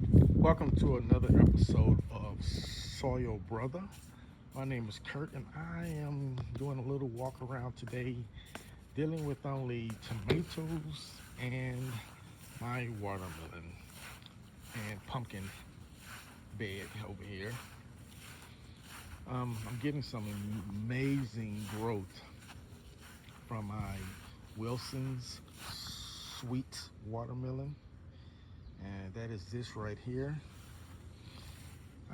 Welcome to another episode of Soil Brother. My name is Kurt, and I am doing a little walk around today, dealing with only tomatoes and my watermelon and pumpkin bed over here. I'm getting some amazing growth from my Wilson's sweet watermelon, and that is this right here.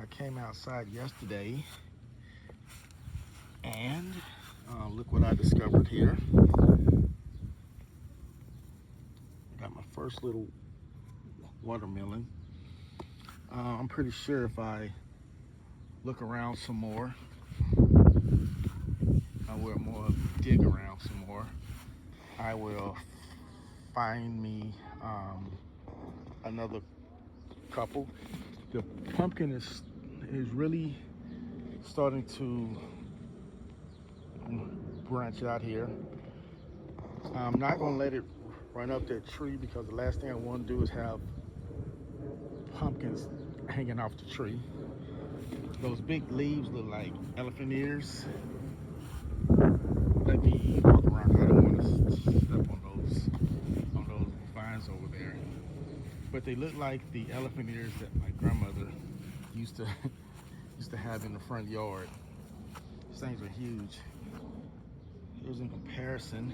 I came outside yesterday and look what I discovered here. I got my first little watermelon. I'm pretty sure if I look around some more, I will dig around some more. I will find me another couple. The pumpkin is really starting to branch out here. I'm not gonna let it run up that tree because the last thing I want to do is have pumpkins hanging off the tree. Those big leaves look like elephant ears. Let me walk around. I don't want to step on those vines over there. But they look like the elephant ears that my grandmother used to used to have in the front yard. These things are huge. Here's in comparison.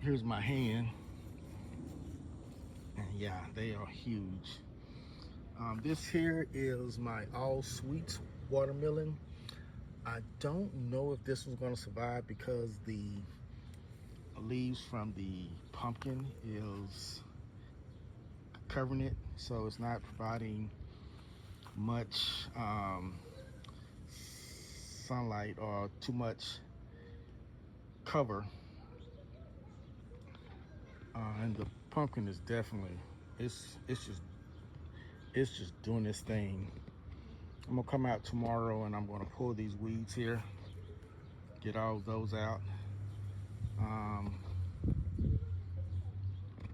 Here's my hand, and yeah, they are huge. This here is my all sweet watermelon. I don't know if this was going to survive because the leaves from the pumpkin is covering it, so it's not providing much sunlight or too much cover. And the pumpkin is definitely it's just doing this thing. I'm gonna come out tomorrow and I'm gonna pull these weeds here, get all those out. Um,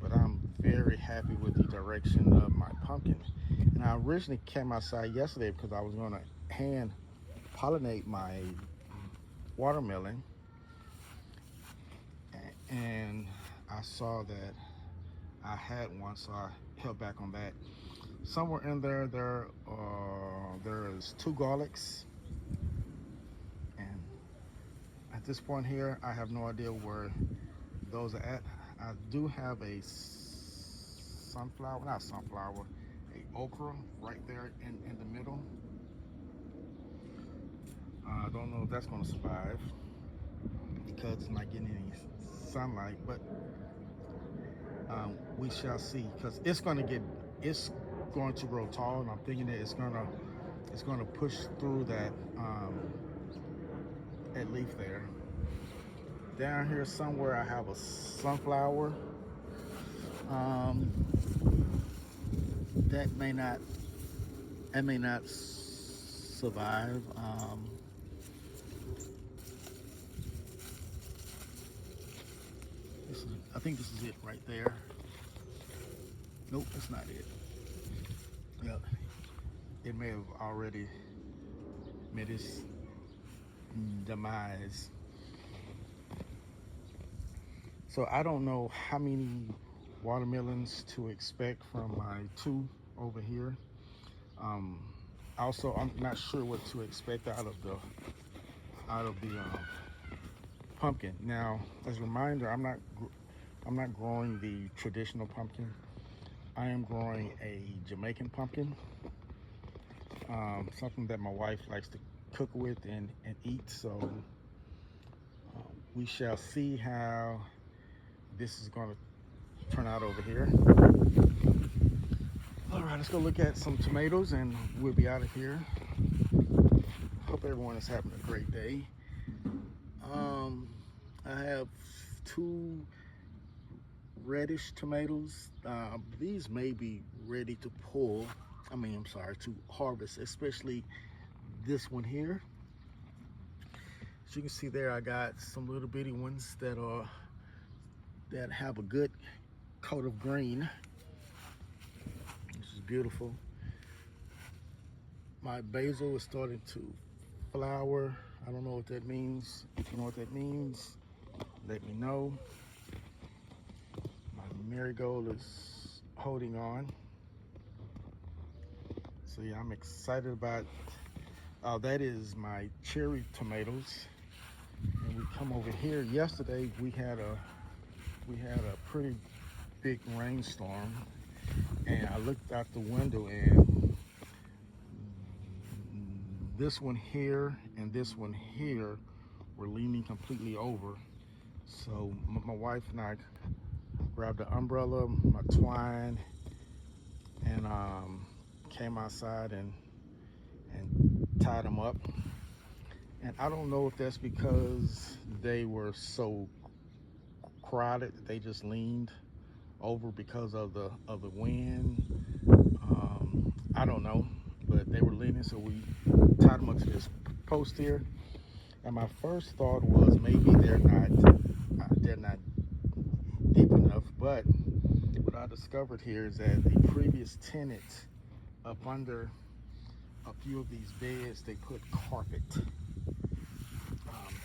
but I'm very happy with the direction of my pumpkin. And I originally came outside yesterday because I was gonna hand pollinate my watermelon, and I saw that I had one, so I held back on that. Somewhere in there is two garlics, and at this point here, I have no idea where those are at. I do have a sunflower, not sunflower, a okra right there in the middle. I don't know if that's going to survive because it's not getting any sunlight, but we shall see. Because it's going to grow tall, and I'm thinking that it's gonna push through that leaf there. Down here somewhere, I have a sunflower. Um, that may not survive. I think this is it right there. Nope, that's not it. Yep, it may have already met its demise. So I don't know how many watermelons to expect from my two over here. Um, Also, I'm not sure what to expect out of the pumpkin. Now, as a reminder, I'm not growing the traditional pumpkin. I am growing a Jamaican pumpkin, something that my wife likes to cook with and eat. So we shall see how this is going to turn out over here. All right, let's go look at some tomatoes and we'll be out of here. Hope everyone is having a great day. Um, I have two reddish tomatoes. These may be ready to pull. I'm sorry, to harvest, especially this one here. As you can see there, I got some little bitty ones that have a good coat of green. This is beautiful. My basil is starting to flower. I don't know what that means. If you know what that means, let me know. My marigold is holding on. So yeah, I'm excited about, that is my cherry tomatoes. And we come over here. Yesterday we had a pretty big rainstorm, and I looked out the window, and this one here and this one here were leaning completely over. So my wife and I grabbed the umbrella, my twine, and came outside and tied them up. And I don't know if that's because they were so crowded that they just leaned over because of the wind. I don't know, but they were leaning, so we tied them up to this post here. And my first thought was maybe they're not deep enough. But what I discovered here is that the previous tenant, up under a few of these beds, they put carpet.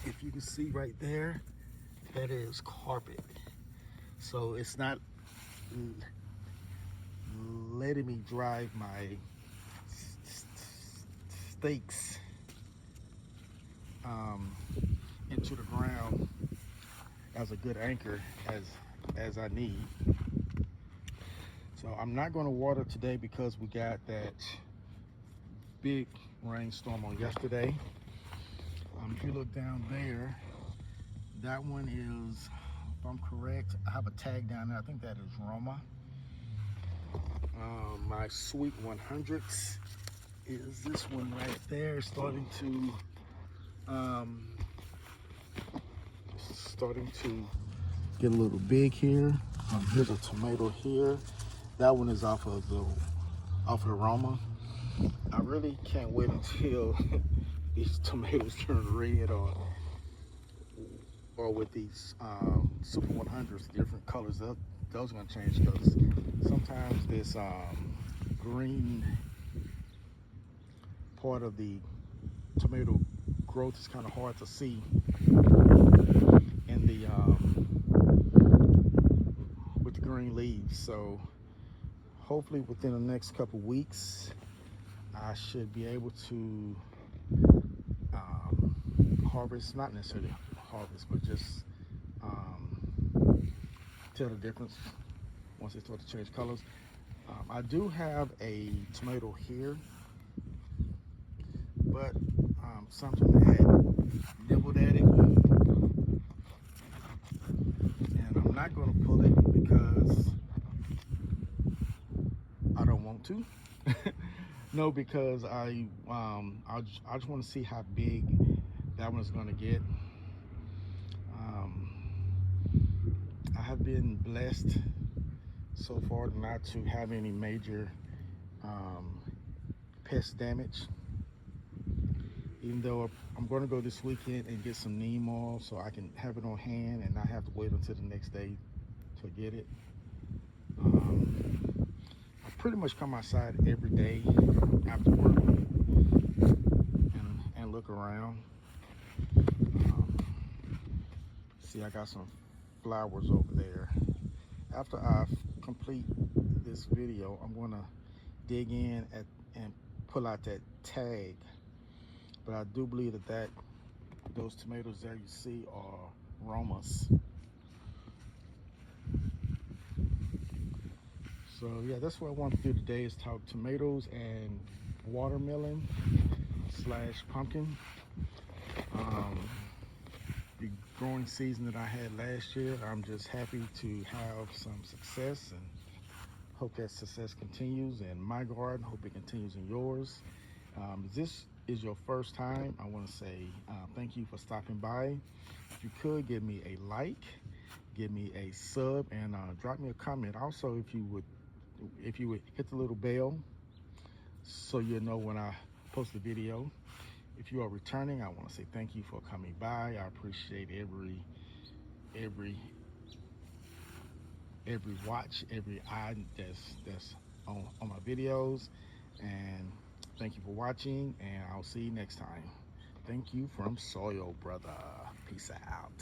If you can see right there, that is carpet. So it's not letting me drive my stakes into the ground as a good anchor as I need. So I'm not going to water today because we got that big rainstorm on yesterday. If you look down there, that one is, if I'm correct, I have a tag down there. I think that is Roma. My sweet 100s is this one right there, starting to get a little big here. Here's a tomato here. That one is off of the Roma. I really can't wait until these tomatoes turn red, or with these Super 100s, different colors. Those are gonna change, because sometimes this green part of the tomato growth is kind of hard to see in the with the green leaves. So hopefully within the next couple weeks, I should be able to harvest, not necessarily harvest, but just tell the difference once they start to change colors. I do have a tomato here, but something had nibbled at it, and I'm not going to pull it because I don't want to. No, because I just want to see how big that one is going to get. I have been blessed so far not to have any major pest damage, even though I'm going to go this weekend and get some neem oil so I can have it on hand and not have to wait until the next day to get it. I pretty much come outside every day after work and look around. See, I got some flowers over there. After I complete this video, I'm going to dig in and pull out that tag. But I do believe that those tomatoes there you see are Romas. So yeah, that's what I want to do today, is talk tomatoes and watermelon / pumpkin. The growing season that I had last year, I'm just happy to have some success, and hope that success continues in my garden. Hope it continues in yours. If this is your first time, I want to say thank you for stopping by. If you could give me a like, give me a sub, and drop me a comment. Also, if you would hit the little bell so you'll know when I post a video. If you are returning, I want to say thank you for coming by. I appreciate every watch, every eye that's on my videos. And Thank you for watching, and I'll see you next time. Thank you from Soil Brother. Peace out.